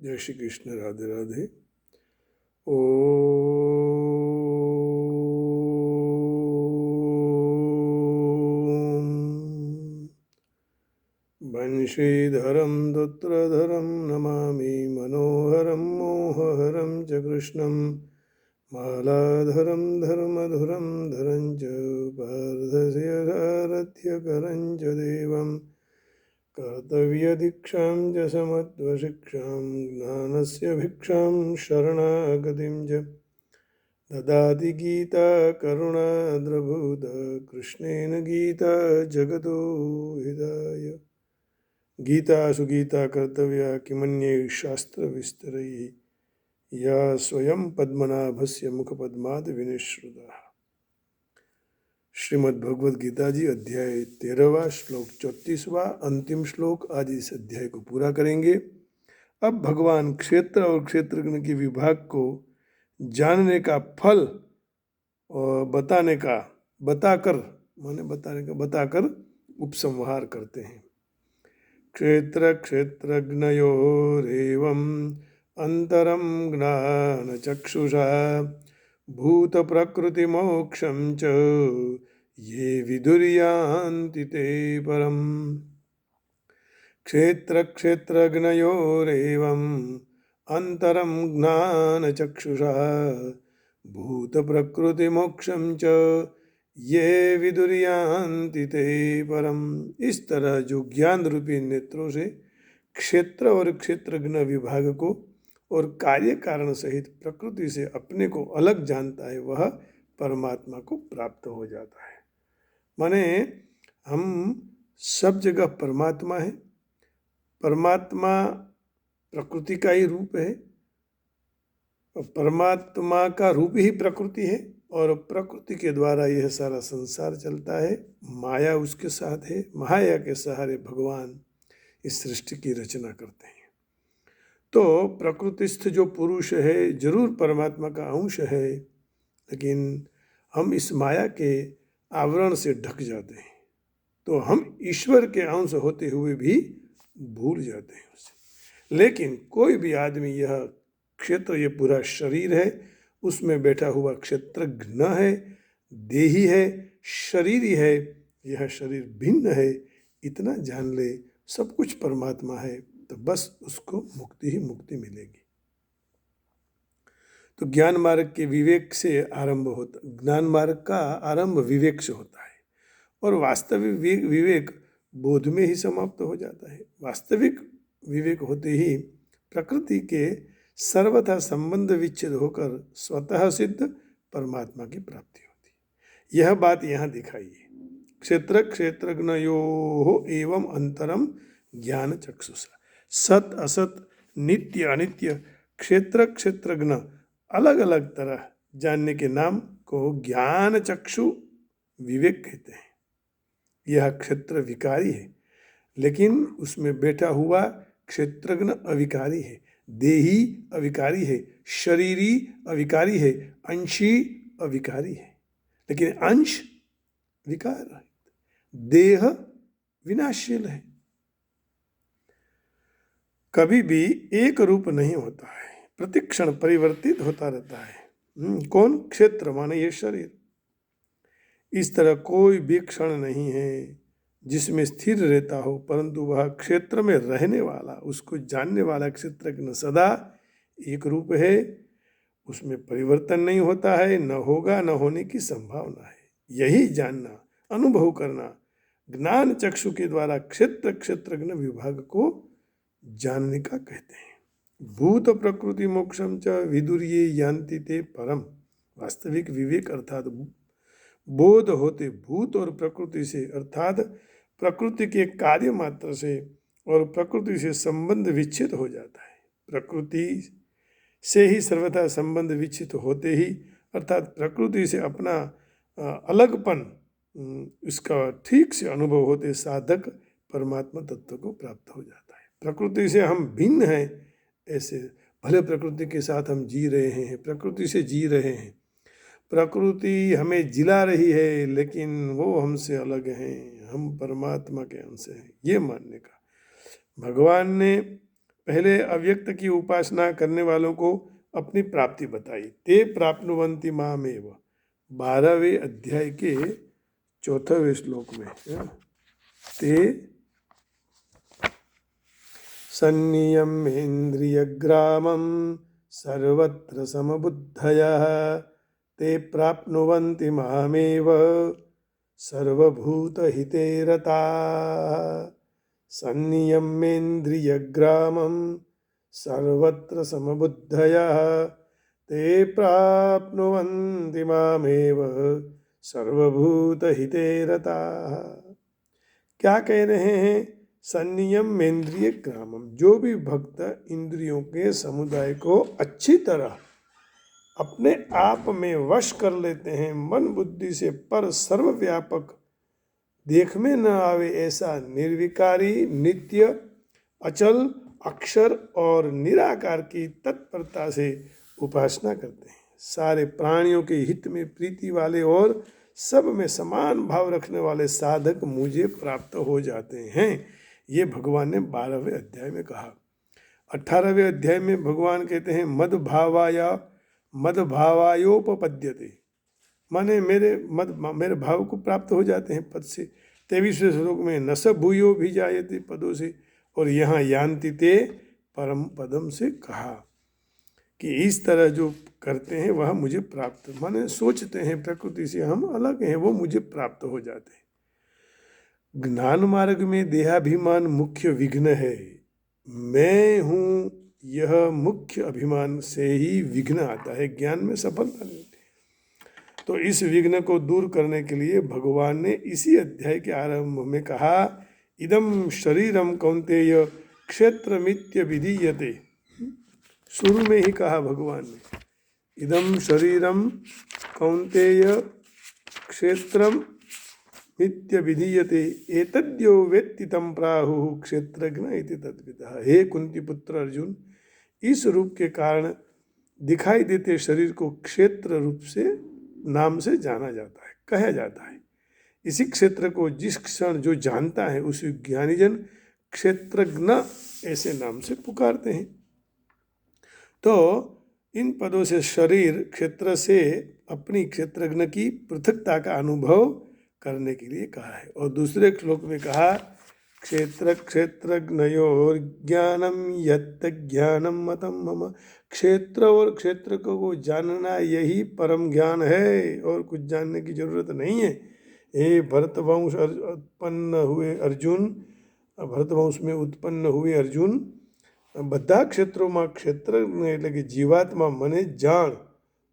जय श्री कृष्ण। राधे राधे। ओ वंशीधरं दुत्रधरं नमामि मनोहरं मोहहरं च कृष्णं मालाधरं धर्मधुरं धरं च पार्थस्य सारथ्यकरं च देवं कर्तव्यदीक्षां च समत्वशिक्षां ज्ञानस्य भिक्षां शरणागतिं च ददाति गीता करुणाद्रभूत कृष्णेन गीता जगतो हिताय। गीता सुगीता कर्तव्या किमन्यैः शास्त्रविस्तरैः या स्वयं पद्मनाभस्य मुखपद्माद् विनिश्रुता। श्रीमद् भगवद गीता जी अध्याय 13वां श्लोक 34वां अंतिम श्लोक आज इस अध्याय को पूरा करेंगे। अब भगवान क्षेत्र और क्षेत्रज्ञ के विभाग को जानने का फल और बताकर उपसंहार करते हैं। क्षेत्र क्षेत्रज्ञयोरेवम् अंतरं ज्ञान चक्षुषा भूत प्रकृति मोक्षं च ये विदुर्यान्ति ते परम्। क्षेत्र क्षेत्रज्ञयोरेवम् अंतरं ज्ञान चक्षुषा भूत प्रकृति मोक्षं च ये विदुर्यान्ति ते परम। इस तरह जो ज्ञान रूपी नेत्रों से क्षेत्र और क्षेत्रज्ञ विभाग को और कार्य कारण सहित प्रकृति से अपने को अलग जानता है वह परमात्मा को प्राप्त हो जाता है। माने हम सब जगह परमात्मा है। परमात्मा प्रकृति का ही रूप है। परमात्मा का रूप ही प्रकृति है और प्रकृति के द्वारा यह सारा संसार चलता है। माया उसके साथ है। माया के सहारे भगवान इस सृष्टि की रचना करते हैं। तो प्रकृतिस्थ जो पुरुष है जरूर परमात्मा का अंश है, लेकिन हम इस माया के आवरण से ढक जाते हैं, तो हम ईश्वर के अंश होते हुए भी भूल जाते हैं उसे। लेकिन कोई भी आदमी यह क्षेत्र, ये पूरा शरीर है, उसमें बैठा हुआ क्षेत्रज्ञ है, देही है, शरीरी है। यह शरीर भिन्न है, इतना जान ले सब कुछ परमात्मा है, तो बस उसको मुक्ति ही मुक्ति मिलेगी। तो ज्ञान मार्ग के विवेक से आरंभ होता, ज्ञान मार्ग का आरंभ विवेक से होता है और वास्तविक विवेक बोध में ही समाप्त हो जाता है। वास्तविक विवेक होते ही प्रकृति के सर्वथा संबंध विच्छेद होकर स्वतः सिद्ध परमात्मा की प्राप्ति होती है। यह बात यहाँ दिखाई है। क्षेत्र क्षेत्रज्ञयोः एवं अंतरम ज्ञान चक्षुषा। सत असत, नित्य अनित्य, क्षेत्र क्षेत्रज्ञ अलग अलग तरह जानने के नाम को ज्ञान चक्षु विवेक कहते हैं। यह क्षेत्र विकारी है, लेकिन उसमें बैठा हुआ क्षेत्रज्ञ अविकारी है, देही अविकारी है, शरीरी अविकारी है, अंशी अविकारी है। लेकिन अंश विकार है, देह विनाशशील है, कभी भी एक रूप नहीं होता है, प्रतिक्षण परिवर्तित होता रहता है। कौन? क्षेत्र माने ये शरीर। इस तरह कोई भी क्षण नहीं है जिसमें स्थिर रहता हो, परंतु वह क्षेत्र में रहने वाला, उसको जानने वाला क्षेत्रज्ञ सदा एक रूप है, उसमें परिवर्तन नहीं होता है, न होगा, न होने की संभावना है। यही जानना, अनुभव करना ज्ञान चक्षु के द्वारा क्षेत्र क्षेत्रज्ञ विभाग को जानने का कहते हैं। भूत प्रकृति मोक्षम च विदुर्ये यान्ति ते परम। वास्तविक विवेक अर्थात बोध होते भूत और प्रकृति से, अर्थात प्रकृति के कार्य मात्र से और प्रकृति से संबंध विच्छेद हो जाता है। प्रकृति से ही सर्वथा संबंध विच्छेद होते ही, अर्थात प्रकृति से अपना अलगपन इसका ठीक से अनुभव होते साधक परमात्मा तत्व को प्राप्त हो जाता है। प्रकृति से हम भिन्न हैं, ऐसे भले प्रकृति के साथ हम जी रहे हैं, प्रकृति से जी रहे हैं, प्रकृति हमें जिला रही है, लेकिन वो हमसे अलग हैं, हम परमात्मा के अंश हैं, ये मानने का। भगवान ने पहले अव्यक्त की उपासना करने वालों को अपनी प्राप्ति बताई। ते प्राप्नुवन्ति मामेव, 12वें अध्याय के 4वें श्लोक में। ते सन्नियम्येन्द्रियग्रामं सर्वत्र समबुद्धयः ते प्राप्नुवन्ति मामेव सर्वभूतहिते रताः। सन्नियम्येन्द्रियग्रामं सर्वत्र समबुद्धयः ते प्राप्नुवन्ति मामेव सर्वभूतहिते रताः। क्या कह रहे हैं? संयम इंद्रिय ग्रामम, जो भी भक्त इंद्रियों के समुदाय को अच्छी तरह अपने आप में वश कर लेते हैं, मन बुद्धि से पर सर्वव्यापक, देख में न आवे ऐसा निर्विकारी, नित्य, अचल, अक्षर और निराकार की तत्परता से उपासना करते हैं। सारे प्राणियों के हित में प्रीति वाले और सब में समान भाव रखने वाले साधक मुझे प्राप्त हो जाते हैं। ये भगवान ने 12वें अध्याय में कहा। 18वें अध्याय में भगवान कहते हैं मदभावायोपपद्यते, माने मेरे भाव को प्राप्त हो जाते हैं पद से। 23वें श्लोक में न स भूयो भी जायते पदों से, और यहाँ यान्ति ते परम पदम से कहा कि इस तरह जो करते हैं वह मुझे प्राप्त, माने सोचते हैं प्रकृति से हम अलग हैं, वो मुझे प्राप्त हो जाते हैं। ज्ञान मार्ग में देहाभिमान मुख्य विघ्न है। मैं हूँ, यह मुख्य अभिमान से ही विघ्न आता है, ज्ञान में सफलता नहीं होती। तो इस विघ्न को दूर करने के लिए भगवान ने इसी अध्याय के आरंभ में कहा, इदम शरीरम कौन्तेय क्षेत्रमित्य विधीयते। शुरू में ही कहा भगवान ने, इदम शरीरम कौन्तेय क्षेत्रम मित्य विधीयते एतद्यो वेत्ति तं प्राहुः क्षेत्रज्ञ इति तद्विदः। हे कुंती पुत्र अर्जुन, इस रूप के कारण दिखाई देते शरीर को क्षेत्र रूप से नाम से जाना जाता है, कहा जाता है। इसी क्षेत्र को जिस क्षण जो जानता है उस ज्ञानीजन क्षेत्रज्ञ ऐसे नाम से पुकारते हैं। तो इन पदों से शरीर क्षेत्र से अपनी क्षेत्रज्ञ की पृथकता का अनुभव करने के लिए कहा है। और दूसरे श्लोक में कहा, क्षेत्र क्षेत्रज्ञयोर ज्ञानम यत् ज्ञानम मतम मम। क्षेत्र और क्षेत्र को जानना यही परम ज्ञान है, और कुछ जानने की जरूरत नहीं है। हे भरतवंश उत्पन्न हुए अर्जुन, भरतवंश में उत्पन्न हुए अर्जुन, બધા ક્ષેત્રોમાં ક્ષેત્રજ્ઞ એટલે કે જીવાત્મા મને જાણ,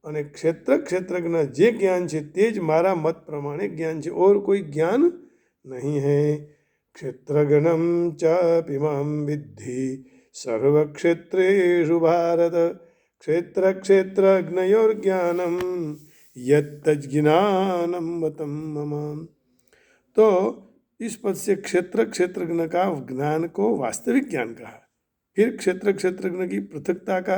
અને क्षेत्रज्ञ જે જ્ઞાન છે તે જ મારા મત પ્રમાણે જ્ઞાન છે, और कोई ज्ञान नहीं है। क्षेत्रज्ञम चापिमां विद्धि सर्वक्षेत्रेषु भारत क्षेत्रज्ञयोर्ज्ञानम यत्तज्ज्ञानम मतम मम। तो इस पद से क्षेत्रज्ञ का ज्ञान को वास्तविक ज्ञान कहा। फिर क्षेत्रज्ञ की पृथकता का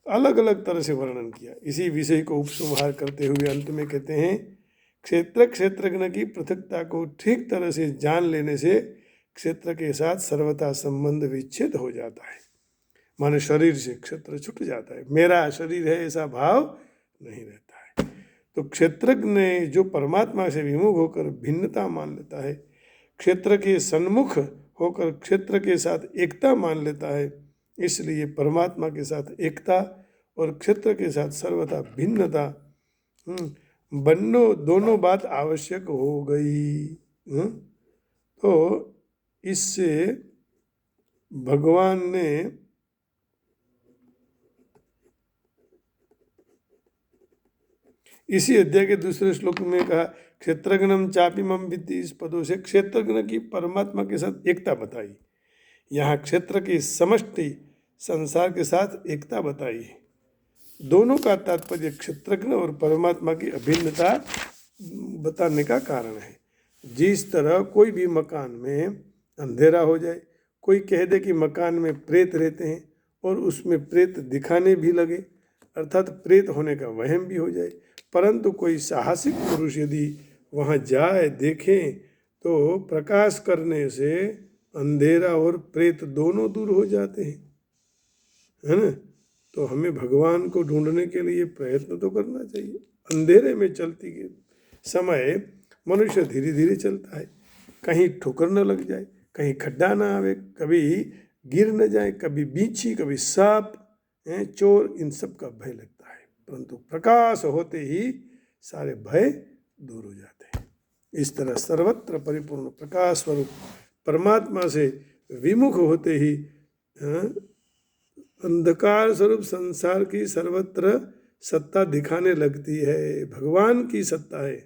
अलग अलग तरह से वर्णन किया। इसी विषय को उपसंहार करते हुए अंत में कहते हैं, क्षेत्रज्ञ की पृथकता को ठीक तरह से जान लेने से क्षेत्र के साथ सर्वथा संबंध विच्छेद हो जाता है, माने शरीर से क्षेत्र छूट जाता है, मेरा शरीर है ऐसा भाव नहीं रहता है। तो क्षेत्रज्ञ जो परमात्मा से विमुख होकर भिन्नता मान लेता है, क्षेत्र के सन्मुख होकर क्षेत्र के साथ एकता मान लेता है, इसलिए परमात्मा के साथ एकता और क्षेत्र के साथ सर्वथा भिन्नता दोनों बात आवश्यक हो गई। तो इससे भगवान ने इसी अध्याय के दूसरे श्लोक में कहा, क्षेत्रज्ञम चापिमं विद्धि, इस पदों से क्षेत्रज्ञ की परमात्मा के साथ एकता बताई। यहाँ क्षेत्र की समष्टि संसार के साथ एकता बताई। दोनों का तात्पर्य क्षेत्रज्ञ और परमात्मा की अभिन्नता बताने का कारण है। जिस तरह कोई भी मकान में अंधेरा हो जाए, कोई कह दे कि मकान में प्रेत रहते हैं और उसमें प्रेत दिखाने भी लगे, अर्थात प्रेत होने का वहम भी हो जाए, परंतु कोई साहसिक पुरुष यदि वहाँ जाए, देखें, तो प्रकाश करने से अंधेरा और प्रेत दोनों दूर हो जाते हैं, है ना। तो हमें भगवान को ढूंढने के लिए प्रयत्न तो करना चाहिए। अंधेरे में चलती के समय मनुष्य धीरे धीरे चलता है, कहीं ठोकर न लग जाए, कहीं खड्डा ना आवे, कभी गिर न जाए, कभी बीछी, कभी सांप, चोर, इन सब का भय लगता है। परंतु प्रकाश होते ही सारे भय दूर हो जाते हैं। इस तरह सर्वत्र परिपूर्ण प्रकाश स्वरूप परमात्मा से विमुख होते ही अंधकार स्वरूप संसार की सर्वत्र सत्ता दिखाने लगती है। भगवान की सत्ता है।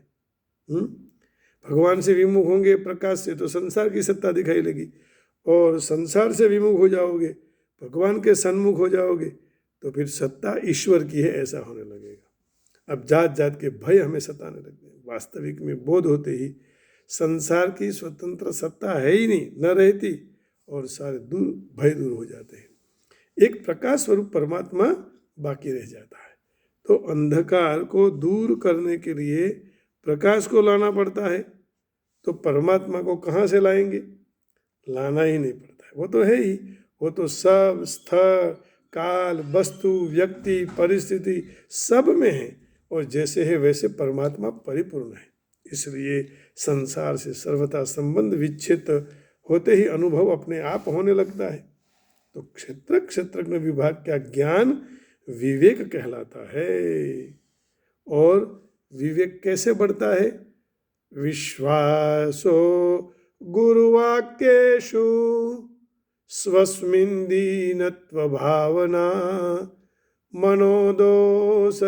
भगवान से विमुख होंगे प्रकाश से तो संसार की सत्ता दिखाई लगी, और संसार से विमुख हो जाओगे, भगवान के सन्मुख हो जाओगे, तो फिर सत्ता ईश्वर की है ऐसा होने लगेगा। अब जात जात के भय हमें सताने लगते हैं। वास्तविक में बोध होते ही संसार की स्वतंत्र सत्ता है ही नहीं, न रहती, और सारे भय दूर हो जाते हैं। एक प्रकाश स्वरूप परमात्मा बाकी रह जाता है। तो अंधकार को दूर करने के लिए प्रकाश को लाना पड़ता है। तो परमात्मा को कहाँ से लाएंगे? लाना ही नहीं पड़ता है, वो तो है ही। वो तो सब स्थल, काल, वस्तु, व्यक्ति, परिस्थिति सब में है, और जैसे है वैसे परमात्मा परिपूर्ण है। इसलिए संसार से सर्वथा संबंध विच्छेद होते ही अनुभव अपने आप होने लगता है। तो क्षेत्र क्षेत्रज्ञ विभाग का ज्ञान विवेक कहलाता है। और विवेक कैसे बढ़ता है? विश्वासो गुरुवाक्येषु स्वस्मिन् दीनत्व भावना मनोदोषजयश्चैव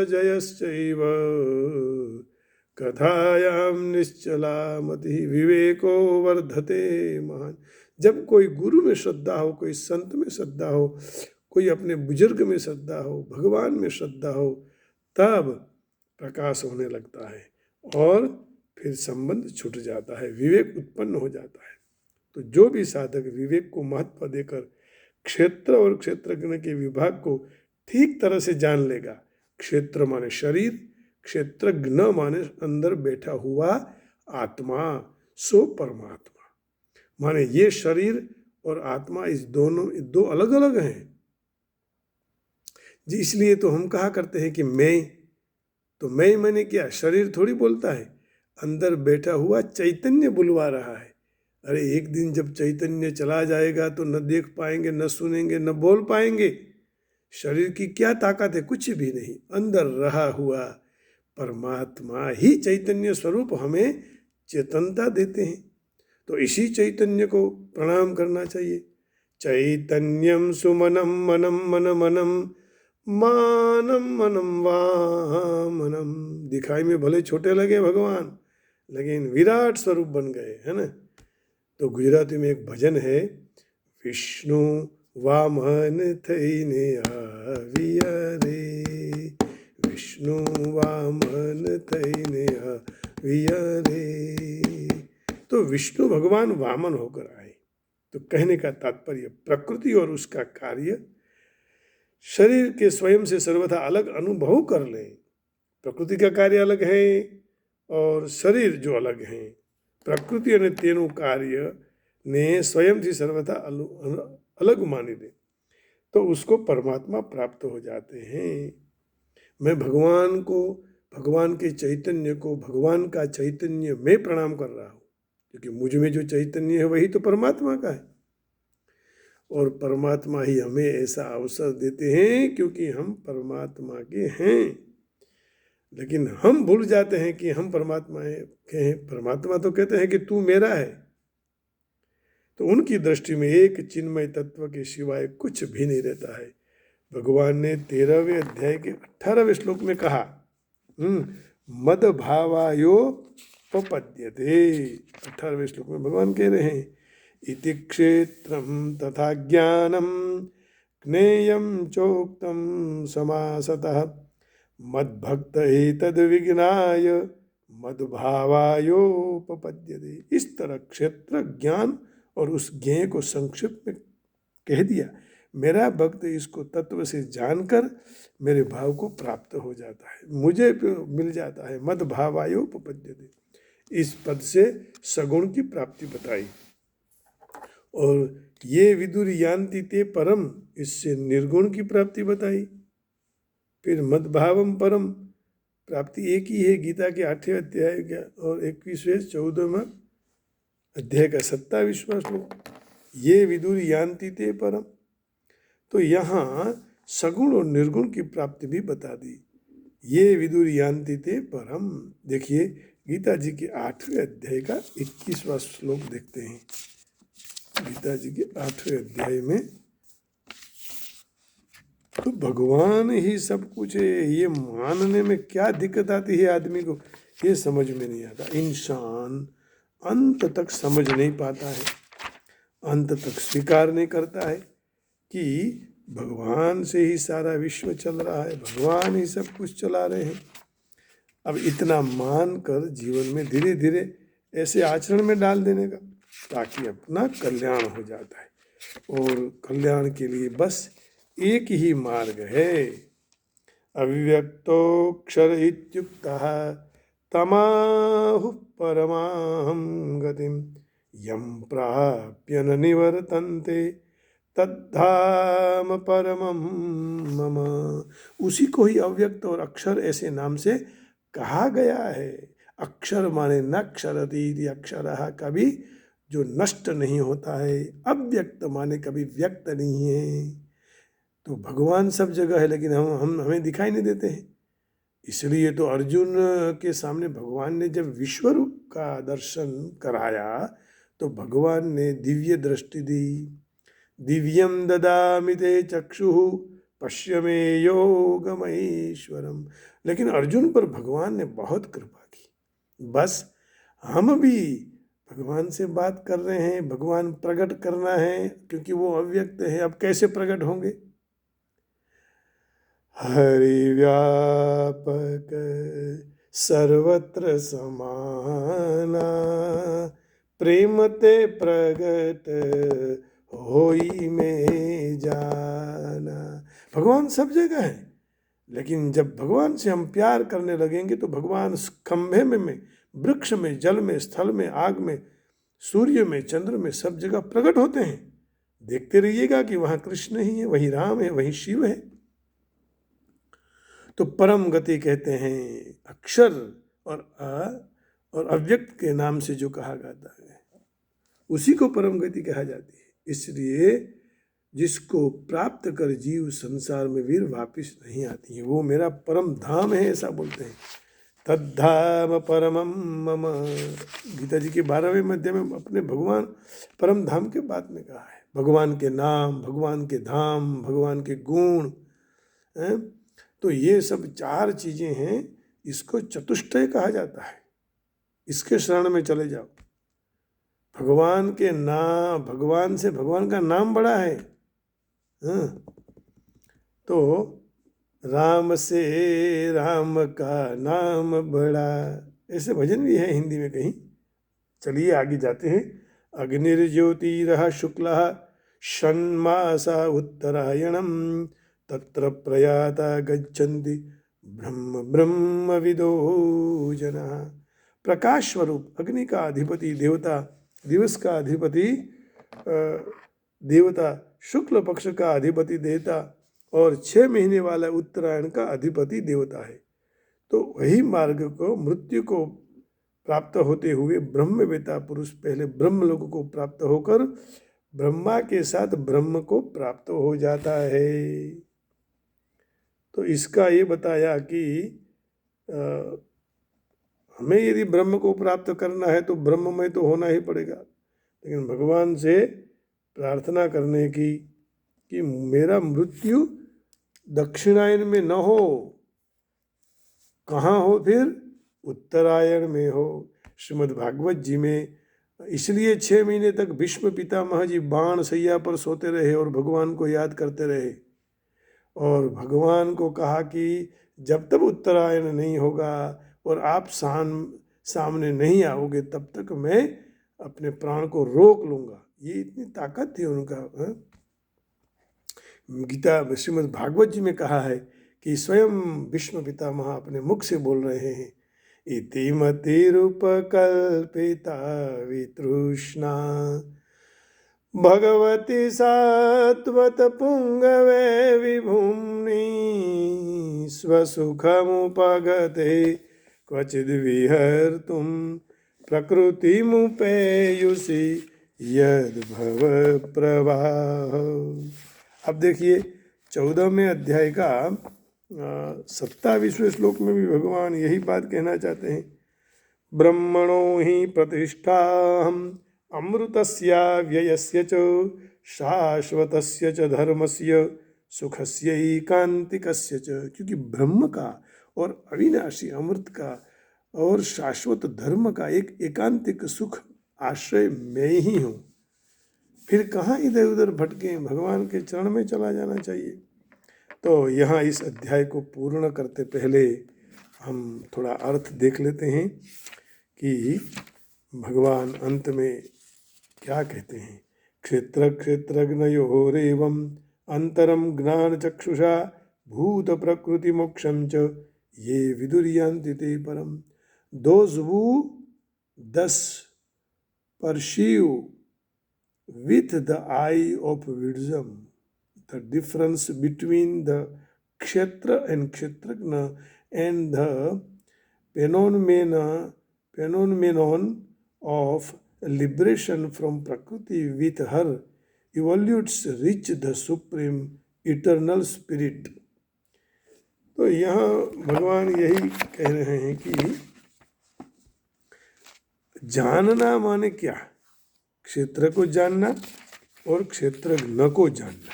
कथायां निश्चला मति विवेको वर्धते महान। जब कोई गुरु में श्रद्धा हो, कोई संत में श्रद्धा हो, कोई अपने बुजुर्ग में श्रद्धा हो, भगवान में श्रद्धा हो, तब प्रकाश होने लगता है और फिर संबंध छूट जाता है, विवेक उत्पन्न हो जाता है। तो जो भी साधक विवेक को महत्व देकर क्षेत्र और क्षेत्रज्ञ के विभाग को ठीक तरह से जान लेगा, क्षेत्र माने शरीर, क्षेत्रज्ञ माने अंदर बैठा हुआ आत्मा, सो परमात्मा। माने ये शरीर और आत्मा इस दोनों दो अलग अलग हैं जी। इसलिए तो हम कहा करते हैं कि मैं, तो मैं मैंने क्या, शरीर थोड़ी बोलता है, अंदर बैठा हुआ चैतन्य बुलवा रहा है। अरे एक दिन जब चैतन्य चला जाएगा तो न देख पाएंगे, न सुनेंगे, न बोल पाएंगे। शरीर की क्या ताकत है? कुछ भी नहीं। अंदर रहा हुआ परमात्मा ही चैतन्य स्वरूप हमें चेतनता देते हैं। तो इसी चैतन्य को प्रणाम करना चाहिए। चैतन्यम सुमनम मनम मन मनम मानम मनम वामनम। दिखाई में भले छोटे लगे भगवान, लेकिन विराट स्वरूप बन गए, है ना। तो गुजराती में एक भजन है, विष्णु वामन थईने आविया रे, विष्णु वामन थईने आविया रे। तो विष्णु भगवान वामन होकर आए। तो कहने का तात्पर्य प्रकृति और उसका कार्य शरीर के स्वयं से सर्वथा अलग अनुभव कर लें। प्रकृति का कार्य अलग है और शरीर जो अलग है। प्रकृति અને તેનું કાર્ય ને स्वयंથી सर्वथा अलग मानी दे तो उसको परमात्मा प्राप्त हो जाते हैं। मैं भगवान को, भगवान के चैतन्य को, भगवान का चैतन्य मैं प्रणाम कर रहा हूँ, क्योंकि मुझ में जो चैतन्य है वही तो परमात्मा का है। और परमात्मा ही हमें ऐसा अवसर देते हैं क्योंकि हम परमात्मा के हैं। लेकिन हम भूल जाते हैं कि हम परमात्मा के हैं। परमात्मा तो कहते हैं कि तू मेरा है। तो उनकी दृष्टि में एक चिन्मय तत्व के सिवाय कुछ भी नहीं रहता है। भगवान ने 13वें अध्याय के 18वें श्लोक में कहा, मद भावायो पपद्यते। 18वें श्लोक में भगवान कह रहे हैं, इति क्षेत्रम तथा ज्ञानम ज्ञेयम चोक्तम समासतः मद्भक्त एतद् विज्ञाय मद्भावायोपपद्यते। इस तरह क्षेत्र, ज्ञान और उस ज्ञेय को संक्षिप्त में कह दिया। मेरा भक्त इसको तत्व से जानकर मेरे भाव को प्राप्त हो जाता है, मुझे मिल जाता है। मद्भावायोपपद्यते, इस पद से सगुण की प्राप्ति बताई। और ये विदुर यान्ति ते परम, इससे निर्गुण की प्राप्ति बताई। फिर मद्भावम परम, प्राप्ति एक ही है, गीता के 8वें अध्याय का और 21वें 14वां अध्याय का 27वां श्लोक, ये विदुर यान्ति ते परम। तो यहाँ सगुण और निर्गुण की प्राप्ति भी बता दी। ये विदुर यान्ति ते परम, देखिए गीता जी के 8वें अध्याय का 21वां श्लोक देखते हैं। गीता जी के 8वें अध्याय में तो भगवान ही सब कुछ है, ये मानने में क्या दिक्कत आती है आदमी को, ये समझ में नहीं आता। इंसान अंत तक समझ नहीं पाता है, अंत तक स्वीकार नहीं करता है कि भगवान से ही सारा विश्व चल रहा है, भगवान ही सब कुछ चला रहे हैं। अब इतना मान कर जीवन में धीरे धीरे ऐसे आचरण में डाल देने का, ताकि अपना कल्याण हो जाता है। और कल्याण के लिए बस एक ही मार्ग है, अव्यक्तोक्षर इत्युक्तः तमाहुः परमाहं गतिं यं प्राप्य न निवर्तन्ते तद्धाम परमं मम। उसी को ही अव्यक्त और अक्षर ऐसे नाम से कहा गया है। अक्षर माने न क्षरति, अक्षरः कभी जो नष्ट नहीं होता है, अव्यक्त माने कभी व्यक्त नहीं है। तो भगवान सब जगह है, लेकिन हम हमें दिखाई नहीं देते हैं। इसलिए तो अर्जुन के सामने भगवान ने जब विश्व रूप का दर्शन कराया तो भगवान ने दिव्य दृष्टि दी। दिव्यम ददामि ते चक्षुः पश्य मे योगमहेश्वरम। लेकिन अर्जुन पर भगवान ने बहुत कृपा की। बस हम भी भगवान से बात कर रहे हैं, भगवान प्रकट करना है, क्योंकि वो अव्यक्त है। अब कैसे प्रकट होंगे? हरि व्यापक सर्वत्र समाना, प्रेम ते प्रगट होई में जाना। भगवान सब जगह है, लेकिन जब भगवान से हम प्यार करने लगेंगे तो भगवान खंभे में, वृक्ष में, जल में, स्थल में, आग में, सूर्य में, चंद्र में, सब जगह प्रकट होते हैं। देखते रहिएगा कि वहाँ कृष्ण ही है, वही राम है, वही शिव है। तो परम गति कहते हैं अक्षर और अव्यक्त के नाम से जो कहा जाता है, उसी को परम गति कहा जाती है। इसलिए जिसको प्राप्त कर जीव संसार में वीर वापिस नहीं आती है, वो मेरा परम धाम है, ऐसा बोलते हैं। तद्धाम परमम मम, गीता जी के 12वें अध्याय में अपने भगवान परम धाम के बात में कहा है। भगवान के नाम, भगवान के धाम, भगवान के गुण हैं। तो ये सब 4 चीजें हैं, इसको चतुष्टय कहा जाता है। इसके शरण में चले जाओ। भगवान के नाम, भगवान से भगवान का नाम बड़ा है। हाँ, तो राम से राम का नाम बड़ा, ऐसे भजन भी है हिंदी में कहीं। चलिए आगे जाते हैं। अग्निर्ज्योतिरः शुक्लः षण्मासा उत्तरायणम तत्र प्रयाता गच्छन्ति ब्रह्म ब्रह्मविदो जनः। प्रकाश स्वरूप अग्नि का अधिपति देवता, दिवस का अधिपति देवता, शुक्ल पक्ष का अधिपति देवता और 6 महीने वाला उत्तरायण का अधिपति देवता है। तो वही मार्ग को, मृत्यु को प्राप्त होते हुए ब्रह्मवेता पुरुष पहले ब्रह्मलोक को प्राप्त होकर ब्रह्मा के साथ ब्रह्म को प्राप्त हो जाता है। तो इसका ये बताया कि हमें यदि ब्रह्म को प्राप्त करना है तो ब्रह्ममय तो होना ही पड़ेगा, लेकिन भगवान से प्रार्थना करने की कि मेरा मृत्यु दक्षिणायन में न हो। कहाँ हो फिर? उत्तरायण में हो। श्रीमद् भागवत जी में इसलिए 6 महीने तक भीष्म पितामह जी बाण सैया पर सोते रहे और भगवान को याद करते रहे, और भगवान को कहा कि जब तक उत्तरायण नहीं होगा और आप सामने नहीं आओगे तब तक मैं अपने प्राण को रोक लूँगा। ये इतनी ताकत थी उनका। गीता श्रीमद् भागवत जी में कहा है कि स्वयं भीष्म पितामह अपने मुख से बोल रहे हैं, इति मतिरुपकल्पिता वितृष्णा भगवती सात्वत पुंगवे विभुम्नि स्वसुखमुपगते क्वचिद् विहर्तुं प्रकृतिमुपेयुषि यद्भव प्रवाह। अब देखिए 14वें अध्याय का 27वें श्लोक में भी भगवान यही बात कहना चाहते हैं। ब्रह्मणो हि प्रतिष्ठाहम् अमृतस्य व्ययस्य च शाश्वतस्य च धर्मस्य सुखस्य एकांतिकस्य च। क्योंकि ब्रह्म का और अविनाशी अमृत का और शाश्वत धर्म का एक एकांतिक सुख आश्रय मैं ही हूँ। फिर कहाँ इधर उधर भटके, भगवान के चरण में चला जाना चाहिए। तो यहाँ इस अध्याय को पूर्ण करते पहले हम थोड़ा अर्थ देख लेते हैं कि भगवान अंत में क्या कहते हैं। क्षेत्र क्षेत्रज्ञयोरेवम् अंतरम ज्ञान चक्षुषा भूत प्रकृति मोक्षम च ये विदुर्यान्ति ते परम। Those who thus perceive with the eye of wisdom the difference between the kshetra and kshetrajna and the phenomenon of liberation from prakriti with her evolutes reach the supreme eternal spirit। तो यहाँ भगवान यही कह रहे हैं कि जानना माने क्या, क्षेत्र को जानना और क्षेत्रज्ञ को जानना।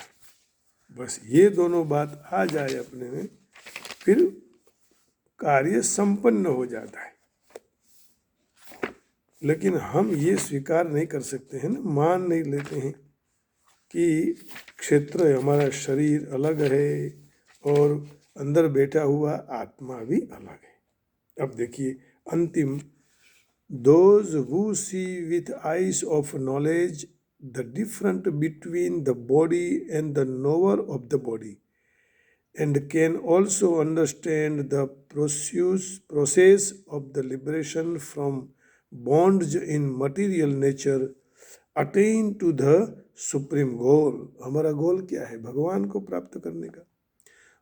बस ये दोनों बात आ जाए अपने में, फिर कार्य संपन्न हो जाता है। लेकिन हम ये स्वीकार नहीं कर सकते हैं ना, मान नहीं लेते हैं कि क्षेत्र हमारा शरीर अलग है और अंदर बैठा हुआ आत्मा भी अलग है। अब देखिए अंतिम, those who see with eyes of knowledge the difference between the body and the knower of the body and can also understand the process of the liberation from bonds in material nature attain to the supreme goal। हमारा गोल क्या है? भगवान को प्राप्त करने का।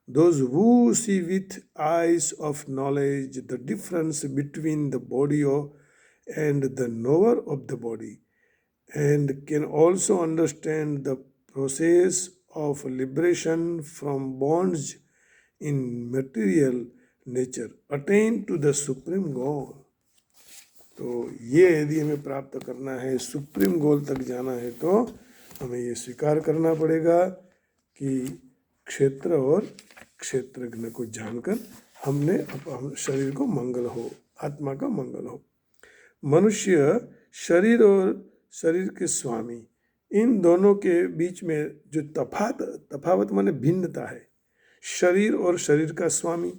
Those who see with eyes of knowledge the difference between the body and the knower of the body and can also understand the process of liberation from bonds in material nature attain to the supreme goal। तो ये यदि हमें प्राप्त करना है, supreme गोल तक जाना है, तो हमें ये स्वीकार करना पड़ेगा कि क्षेत्र और क्षेत्रज्ञ को जानकर हमने शरीर को मंगल हो, आत्मा का मंगल हो। मनुष्य शरीर और शरीर के स्वामी, इन दोनों के बीच में जो तफावत माने भिन्नता है, शरीर और शरीर का स्वामी।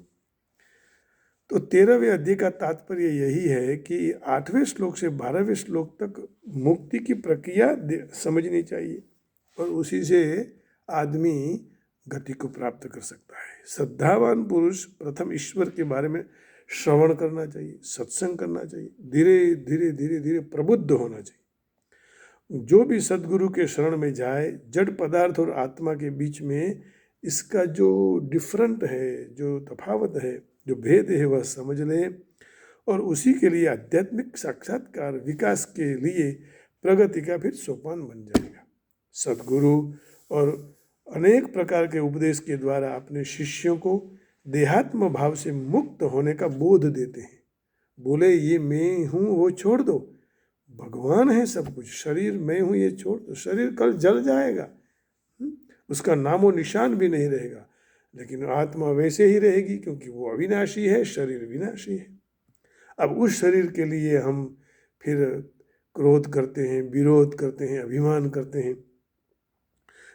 तो 13वें अध्याय का तात्पर्य यही है कि 8वें श्लोक से 12वें श्लोक तक मुक्ति की प्रक्रिया समझनी चाहिए और उसी से आदमी गति को प्राप्त कर सकता है। श्रद्धावान पुरुष प्रथम ईश्वर के बारे में श्रवण करना चाहिए, सत्संग करना चाहिए, धीरे धीरे धीरे धीरे प्रबुद्ध होना चाहिए। जो भी सद्गुरु के शरण में जाए, जड़ पदार्थ और आत्मा के बीच में इसका जो डिफरेंट है, जो तफावत है, जो भेद है, वह समझ ले और उसी के लिए आध्यात्मिक साक्षात्कार विकास के लिए प्रगति का फिर सोपान बन जाएगा। सद्गुरु और अनेक प्रकार के उपदेश के द्वारा अपने शिष्यों को देहात्म भाव से मुक्त होने का बोध देते हैं। बोले ये मैं हूँ वो छोड़ दो, भगवान है सब कुछ, शरीर मैं हूँ ये छोड़ दो। शरीर कल जल जाएगा, उसका नामो निशान भी नहीं रहेगा, लेकिन आत्मा वैसे ही रहेगी क्योंकि वो अविनाशी है, शरीर विनाशी है। अब उस शरीर के लिए हम फिर क्रोध करते हैं, विरोध करते हैं, अभिमान करते हैं।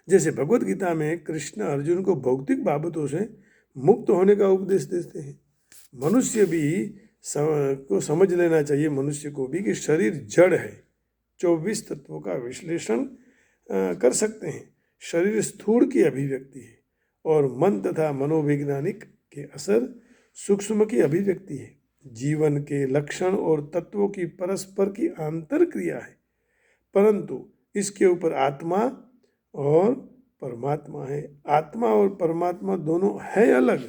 जैसे भगवत गीता में कृष्ण अर्जुन को भौतिक बाबतों से मुक्त होने का उपदेश देते हैं, मनुष्य भी को समझ लेना चाहिए, मनुष्य को भी, कि शरीर जड़ है। 24 तत्वों का विश्लेषण कर सकते हैं। शरीर स्थूल की अभिव्यक्ति है और मन तथा मनोवैज्ञानिक के असर सूक्ष्म की अभिव्यक्ति है। जीवन के लक्षण और तत्वों की परस्पर की आंतर क्रिया है, परंतु इसके ऊपर आत्मा और परमात्मा है। आत्मा और परमात्मा दोनों है अलग,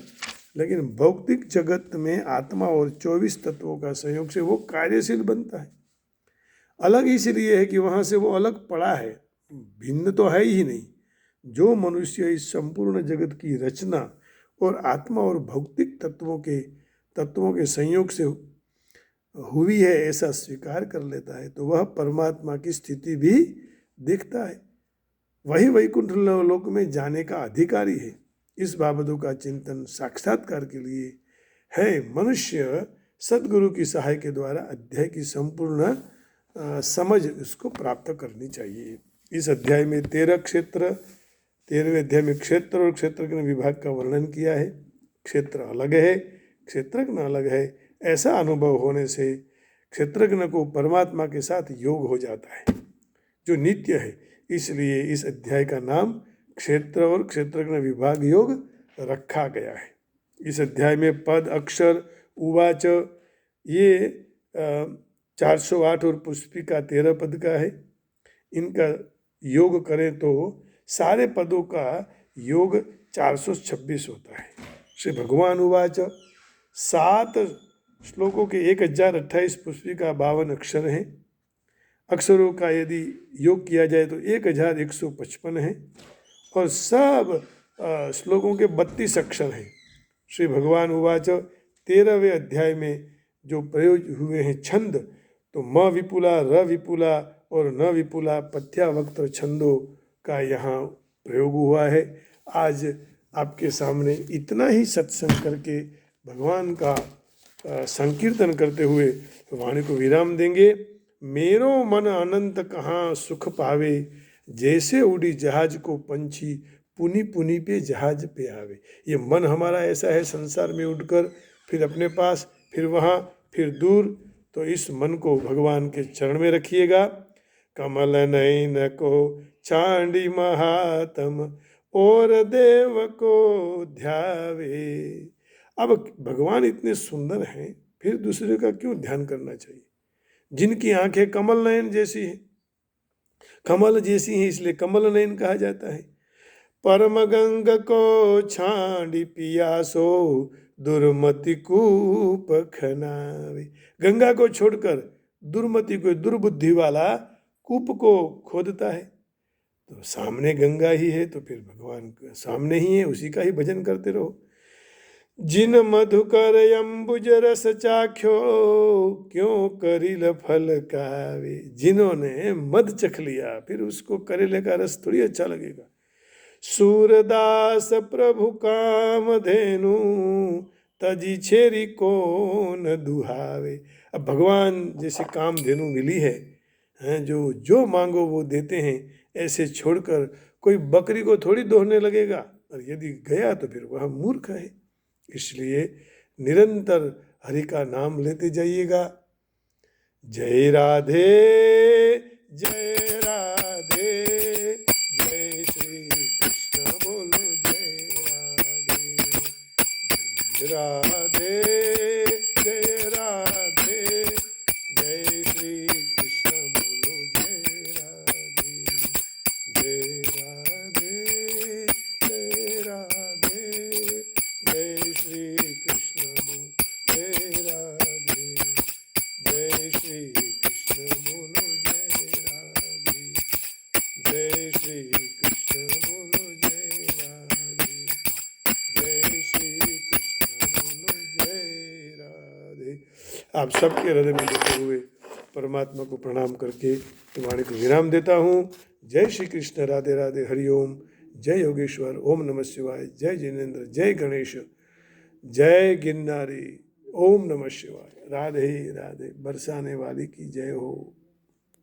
लेकिन भौतिक जगत में आत्मा और 24 तत्वों का संयोग से वो कार्यशील बनता है। अलग इसलिए है कि वहाँ से वो अलग पड़ा है, भिन्न तो है ही नहीं। जो मनुष्य इस संपूर्ण जगत की रचना और आत्मा और भौतिक तत्वों के संयोग से हुई है ऐसा स्वीकार कर लेता है, तो वह परमात्मा की स्थिति भी देखता है, वही वैकुंठ लोक में जाने का अधिकारी है। इस बाबतों का चिंतन साक्षात्कार के लिए है। मनुष्य सद्गुरु की सहाय के द्वारा अध्याय की संपूर्ण समझ उसको प्राप्त करनी चाहिए। इस अध्याय में 13वें अध्याय में क्षेत्र और क्षेत्रज्ञ विभाग का वर्णन किया है। क्षेत्र अलग है, क्षेत्रज्ञ अलग है, ऐसा अनुभव होने से क्षेत्रज्ञ को परमात्मा के साथ योग हो जाता है जो नित्य है। इसलिए इस अध्याय का नाम क्षेत्र और क्षेत्रज्ञ विभाग योग रखा गया है। इस अध्याय में पद, अक्षर, उवाच ये 408 और पुष्पिका 13 पद का है। इनका योग करें तो सारे पदों का योग 426 होता है। श्री भगवान उवाच 7 श्लोकों के 1028 पुष्पिका 52 अक्षर हैं। अक्षरों का यदि योग किया जाए तो 1155 है और सब श्लोकों के 32 अक्षर हैं। श्री भगवान उवाच 13वें अध्याय में जो प्रयोग हुए हैं छंद, तो म विपुला, र विपुला और न विपुला पथ्यावक्त छंदों का यहाँ प्रयोग हुआ है। आज आपके सामने इतना ही सत्संग करके भगवान का संकीर्तन करते हुए वाणी को विराम देंगे। मेरो मन अनंत कहाँ सुख पावे, जैसे उड़ी जहाज को पंछी पुनी पुनी पे जहाज पे आवे। ये मन हमारा ऐसा है, संसार में उड़कर फिर अपने पास, फिर वहाँ, फिर दूर। तो इस मन को भगवान के चरण में रखिएगा। कमल नयन को चांडी महात्म और देव को ध्यावे। अब भगवान इतने सुंदर हैं, फिर दूसरे का क्यों ध्यान करना चाहिए? जिनकी आंखें कमल नयन जैसी है, कमल जैसी हैं, इसलिए कमल नयन कहा जाता है। परम गंग को छांडी पियासो दुर्मति कूप खनावे। गंगा को छोड़कर दुर्मति को, दुर्बुद्धि वाला कूप को खोदता है। तो सामने गंगा ही है, तो फिर भगवान सामने ही है, उसी का ही भजन करते रहो। जिन मधुकर अम्बुज रस चाख्यो, क्यों करिल फल कावे। जिन्होंने मध चख लिया, फिर उसको करेले का रस थोड़ी अच्छा लगेगा। सूरदास प्रभु काम धेनु, तजी छेरी कौन दुहावे। अब भगवान जैसे काम धेनु मिली है, जो जो मांगो वो देते हैं, ऐसे छोड़कर कोई बकरी को थोड़ी दोहने लगेगा, और यदि गया तो फिर वह मूर्ख है। इसलिए निरंतर हरि का नाम लेते जाइएगा। जय राधे, जय राधे, जय श्री कृष्ण बोलो जय राधे, जय राधे, जय राधे, जय श्री कृष्ण बोलो जय राधे, जय राधे, जय राधे, जय श्री कृष्ण बोलो जय राधे, जय श्री कृष्ण बोलो जय राधे, जय श्री कृष्ण बोलो जय राधे, जय श्री कृष्ण बोलो जय राधे। आप सबके हृदय में देते हुए परमात्मा को प्रणाम करके वाणी को विराम देता हूँ। जय श्री कृष्ण, राधे राधे, हरिओम। जय योगेश्वर, ओम नमः शिवाय, जय जिनेन्द्र, जय गणेश, जय गिरनारी, ओम नमः शिवाय, राधे राधे। बरसाने वाली की जय हो।